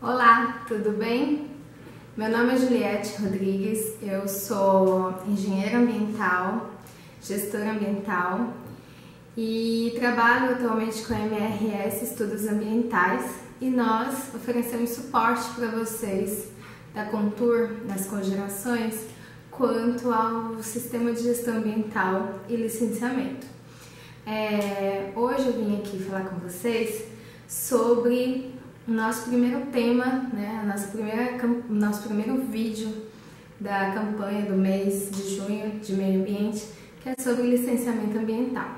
Olá, tudo bem? Meu nome é Juliette Rodrigues, eu sou engenheira ambiental, gestora ambiental e trabalho atualmente com a MRS Estudos Ambientais e nós oferecemos suporte para vocês da Contur nas cogerações quanto ao sistema de gestão ambiental e licenciamento. Hoje eu vim aqui falar com vocês sobre o nosso primeiro tema, nosso primeiro vídeo da campanha do mês de junho de meio ambiente, que é sobre licenciamento ambiental.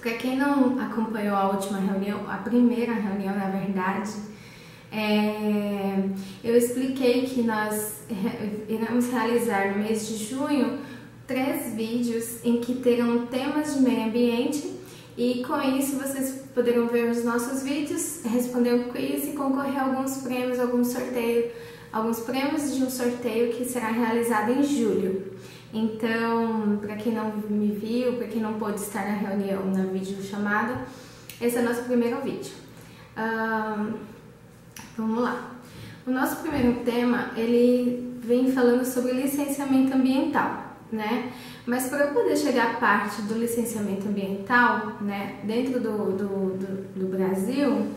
Para quem não acompanhou a última reunião, a primeira reunião na verdade, eu expliquei que nós iremos realizar no mês de junho 3 vídeos em que terão temas de meio ambiente e com isso vocês poderão ver os nossos vídeos, responder o quiz e concorrer a alguns prêmios, alguns prêmios de um sorteio que será realizado em julho. Então, para quem não me viu, para quem não pôde estar na reunião, na videochamada, esse é o nosso primeiro vídeo. Vamos lá. O nosso primeiro tema, ele vem falando sobre licenciamento ambiental, né? Mas para eu poder chegar à parte do licenciamento ambiental, né, dentro do Brasil,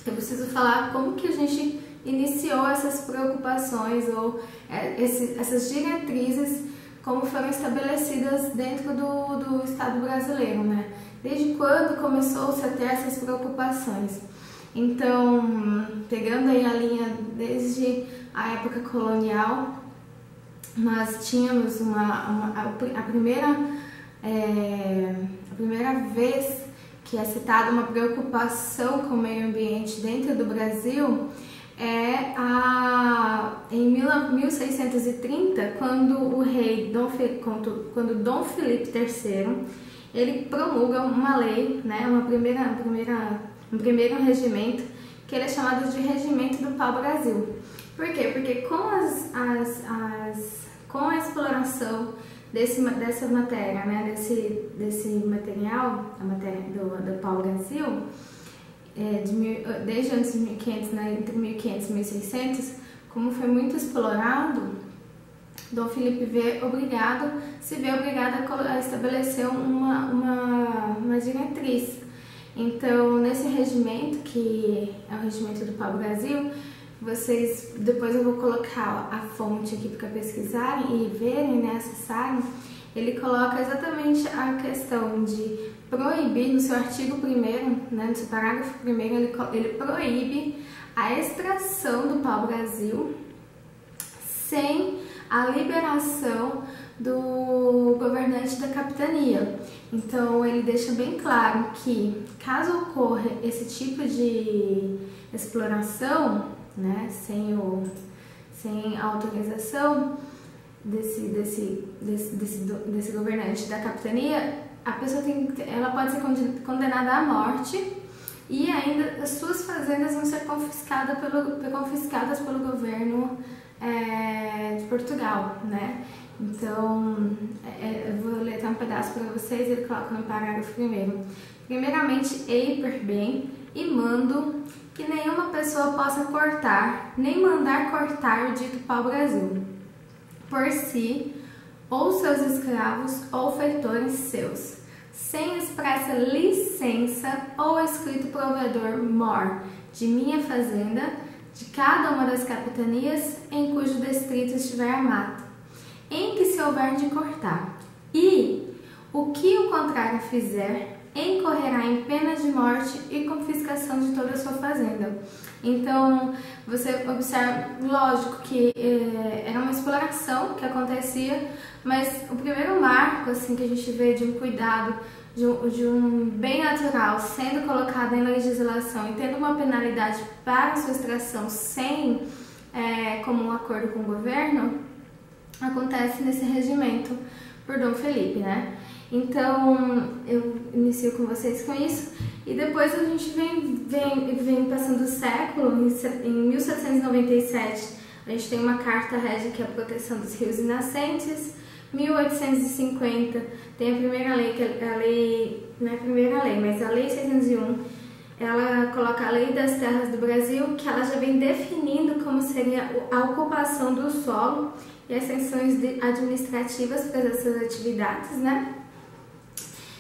eu preciso falar como que a gente iniciou essas preocupações ou essas diretrizes, como foram estabelecidas dentro do Estado brasileiro, né? Desde quando começou-se a ter essas preocupações. Então, pegando aí a linha desde a época colonial, nós tínhamos a primeira vez que é citada uma preocupação com o meio ambiente dentro do Brasil em 1630, quando o rei Dom Filipe III ele promulga uma lei, né, um primeiro regimento que ele é chamado de Regimento do Pau-Brasil. Por quê? Porque com a exploração dessa matéria, né, desse material, a matéria do pau-brasil, desde antes de 1500, né, entre 1500 e 1600, como foi muito explorado, Dom Filipe se vê obrigado a estabelecer uma diretriz. Então, nesse regimento, que é o Regimento do Pau-Brasil, depois eu vou colocar a fonte aqui para pesquisarem e verem, né, acessarem. Ele coloca exatamente a questão de proibir, no seu artigo 1º, né, no seu parágrafo 1º, ele proíbe a extração do pau-brasil sem a liberação do governante da capitania. Então ele deixa bem claro que caso ocorra esse tipo de exploração, né, sem a autorização desse governante da capitania, a pessoa ela pode ser condenada à morte e ainda as suas fazendas vão ser confiscadas pelo governo de Portugal, né? Então, eu vou ler um pedaço para vocês, ele coloca no parágrafo 1º. Primeiramente, hei por bem e mando que nenhuma pessoa possa cortar, nem mandar cortar o dito pau-brasil, por si, ou seus escravos, ou feitores seus, sem expressa licença ou escrito provedor mor de minha fazenda, de cada uma das capitanias em cujo distrito estiver a mata, em que se houver de cortar, e o que o contrário fizer, incorrerá em pena de morte e confiscação de toda a sua fazenda. Então, você observa, lógico que era uma exploração que acontecia, mas o primeiro marco assim, que a gente vê de um cuidado, de um bem natural sendo colocado em legislação e tendo uma penalidade para sua extração sem comum acordo com o governo, acontece nesse regimento por Dom Felipe, né? Então, eu inicio com vocês com isso e depois a gente vem passando o século. Em 1797, a gente tem uma carta régia que é a proteção dos rios e nascentes. 1850 tem a primeira lei, que é a lei, não é a primeira lei, mas a Lei 601, ela coloca a Lei das Terras do Brasil, que ela já vem definindo como seria a ocupação do solo e as sanções administrativas para essas atividades, né?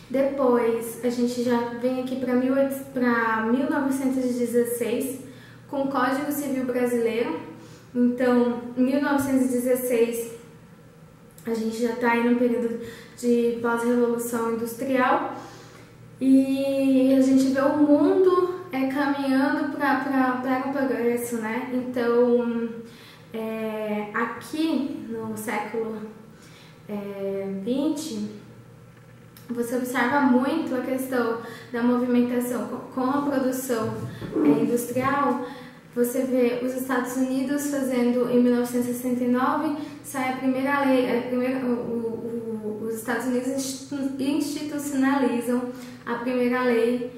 Depois, a gente já vem aqui para 1916, com o Código Civil Brasileiro. Então, em 1916, a gente já está aí no período de pós-revolução industrial e a gente vê o mundo caminhando para o progresso, né? Então, aqui no século XX, você observa muito a questão da movimentação com a produção industrial. Você vê os Estados Unidos fazendo, em 1969, sai a primeira lei, os Estados Unidos institucionalizam a primeira lei,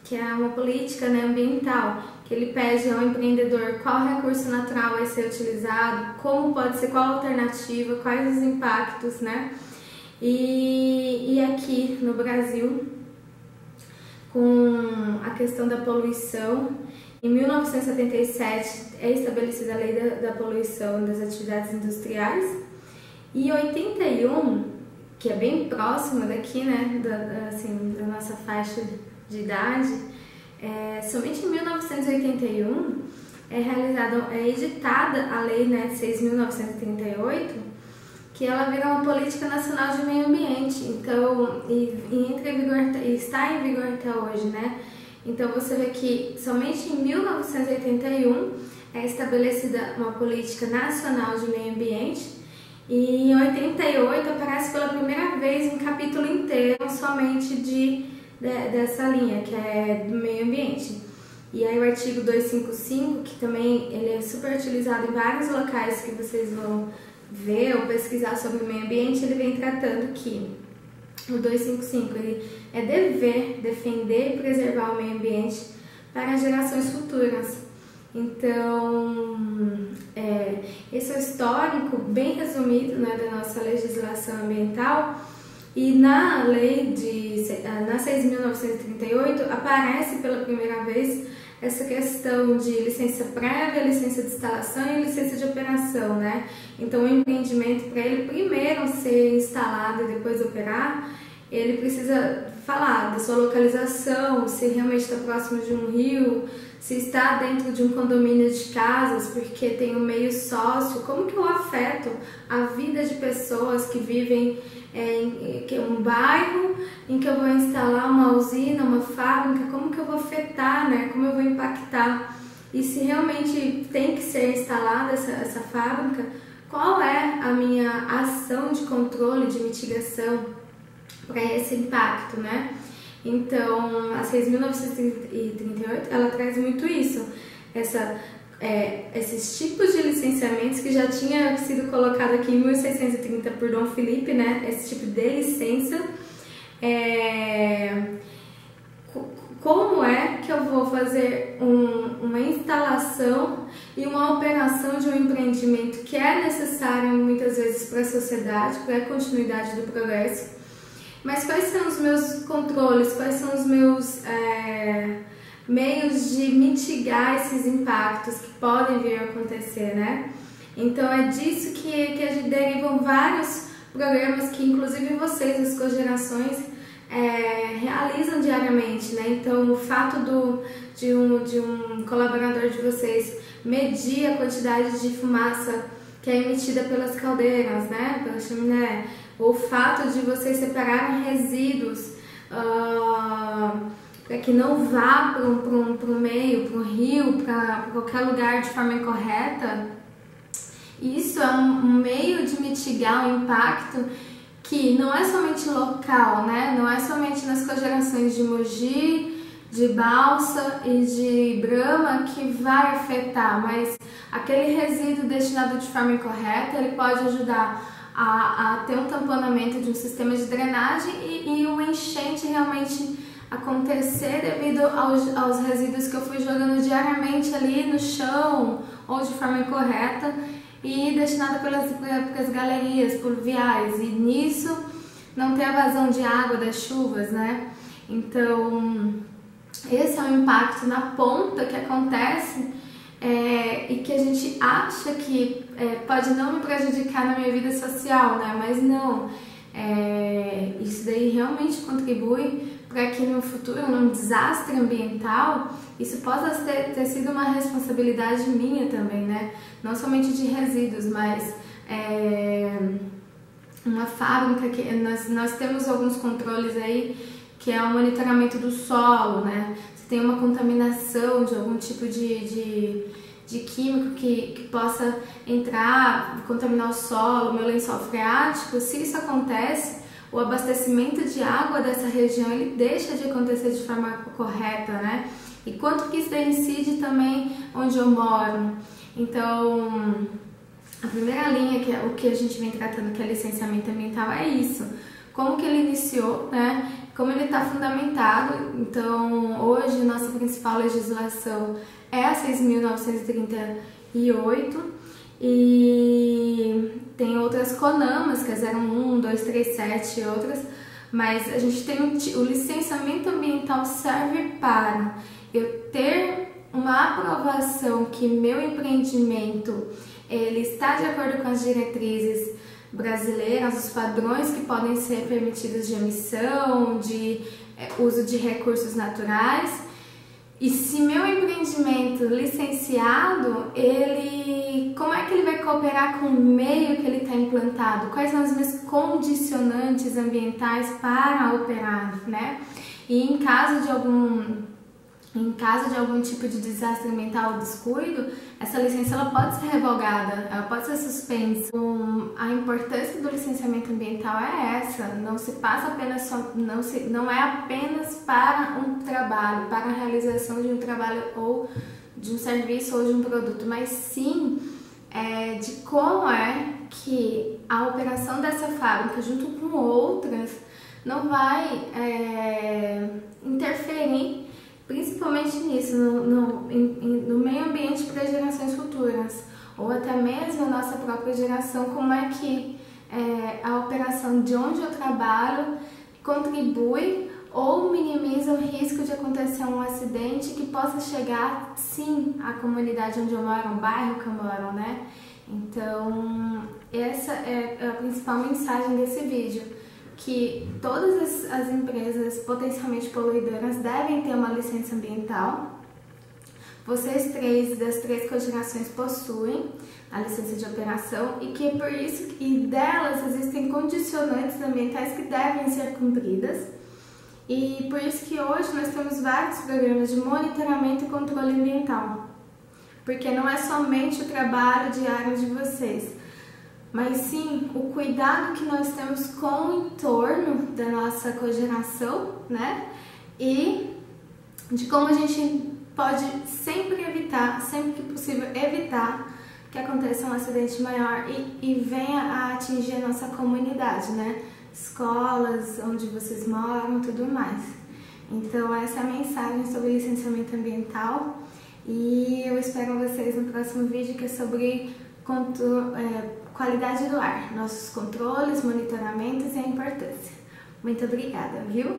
que é uma política, né, ambiental, que ele pede ao empreendedor qual recurso natural vai ser utilizado, como pode ser, qual a alternativa, quais os impactos, né? E aqui no Brasil, com a questão da poluição, em 1977 é estabelecida a Lei da Poluição das Atividades Industriais, e em 81, que é bem próximo daqui, né, da nossa faixa de idade, somente em 1981 é editada a Lei, né, 6.938, que ela vira uma política nacional de meio ambiente, então, e está em vigor até hoje, né? Então você vê que somente em 1981 é estabelecida uma política nacional de meio ambiente, e em 88 aparece pela primeira vez um capítulo inteiro somente dessa linha, que é do meio ambiente. E aí o artigo 255, que também ele é super utilizado em vários locais que vocês vão ver ou pesquisar sobre o meio ambiente, ele vem tratando que o 255 ele é dever defender e preservar o meio ambiente para gerações futuras. Então, esse é o histórico bem resumido, né, da nossa legislação ambiental. E na lei na 6.938 aparece pela primeira vez essa questão de licença prévia, licença de instalação e licença de operação, né? Então, o empreendimento, para ele primeiro ser instalado e depois operar, ele precisa falar da sua localização, se realmente está próximo de um rio, se está dentro de um condomínio de casas, porque tem um meio sócio, como que eu afeto a vida de pessoas que vivem em um bairro em que eu vou instalar uma usina, uma fábrica, como que eu vou afetar, né? Como eu vou impactar, e se realmente tem que ser instalada essa fábrica, qual é a minha ação de controle, de mitigação para esse impacto, né? Então, a 6.938, ela traz muito isso, esses tipos de licenciamentos que já tinha sido colocado aqui em 1630 por Dom Felipe, né? Esse tipo de licença. Como é que eu vou fazer uma instalação e uma operação de um empreendimento que é necessário muitas vezes para a sociedade, para a continuidade do progresso? Mas quais são os meus controles, quais são os meus meios de mitigar esses impactos que podem vir a acontecer, né? Então é disso que derivam vários programas que inclusive vocês, as cogerações, realizam diariamente, né? Então o fato de um colaborador de vocês medir a quantidade de fumaça que é emitida pelas caldeiras, né? Pela chaminé, o fato de vocês separarem resíduos para que não vá para o meio, para o rio, para qualquer lugar de forma incorreta, isso é um meio de mitigar o impacto que não é somente local, né? Não é somente nas cogerações de Mogi, de Balsa e de Brahma que vai afetar, mas aquele resíduo destinado de forma incorreta, ele pode ajudar a ter um tamponamento de um sistema de drenagem e uma enchente realmente acontecer devido aos resíduos que eu fui jogando diariamente ali no chão ou de forma incorreta e destinada pelas galerias pluviais, e nisso não ter a vazão de água das chuvas, né? Então, esse é o impacto na ponta que acontece e que a gente acha que pode não me prejudicar na minha vida social, né? Mas não. Isso daí realmente contribui para que no futuro, num desastre ambiental, isso possa ter sido uma responsabilidade minha também, né? Não somente de resíduos, mas uma fábrica que nós temos alguns controles aí, que é o monitoramento do solo, né? Se tem uma contaminação de algum tipo de químico que possa entrar, contaminar o solo, o meu lençol freático, se isso acontece, o abastecimento de água dessa região ele deixa de acontecer de forma correta, né? E quanto que isso incide também onde eu moro. Então, a primeira linha, que é o que a gente vem tratando, que é licenciamento ambiental, é isso. Como que ele iniciou, né? Como ele está fundamentado. Então, hoje, nossa principal legislação é a 6.938 e tem outras CONAMAs, que é 01, 237 e outras, mas a gente tem o licenciamento ambiental serve para eu ter uma aprovação que meu empreendimento ele está de acordo com as diretrizes brasileiras, os padrões que podem ser permitidos de emissão, de uso de recursos naturais. E se meu empreendimento licenciado, como é que ele vai cooperar com o meio que ele está implantado? Quais são os meus condicionantes ambientais para operar, né? E em caso de algum tipo de desastre ambiental ou descuido, essa licença ela pode ser revogada, ela pode ser suspensa. A importância do licenciamento ambiental é essa, não se passa apenas não é apenas para um trabalho, para a realização de um trabalho ou de um serviço ou de um produto, mas sim de como é que a operação dessa fábrica junto com outras não vai interferir principalmente nisso, no meio ambiente para gerações futuras, ou até mesmo a nossa própria geração, como é que a operação de onde eu trabalho contribui ou minimiza o risco de acontecer um acidente que possa chegar, sim, à comunidade onde eu moro, ao bairro que eu moro, né? Então, essa é a principal mensagem desse vídeo, que todas as empresas potencialmente poluidoras devem ter uma licença ambiental. Vocês das três cogerações possuem a licença de operação e que por isso e delas existem condicionantes ambientais que devem ser cumpridas. E por isso que hoje nós temos vários programas de monitoramento e controle ambiental, porque não é somente o trabalho diário de vocês, mas sim o cuidado que nós temos com o entorno da nossa cogeração, né? E de como a gente pode sempre evitar, sempre que possível, evitar que aconteça um acidente maior e venha a atingir a nossa comunidade, né? Escolas, onde vocês moram, tudo mais. Então essa é a mensagem sobre licenciamento ambiental e eu espero vocês no próximo vídeo, que é sobre qualidade do ar, nossos controles, monitoramentos e a importância. Muito obrigada, viu?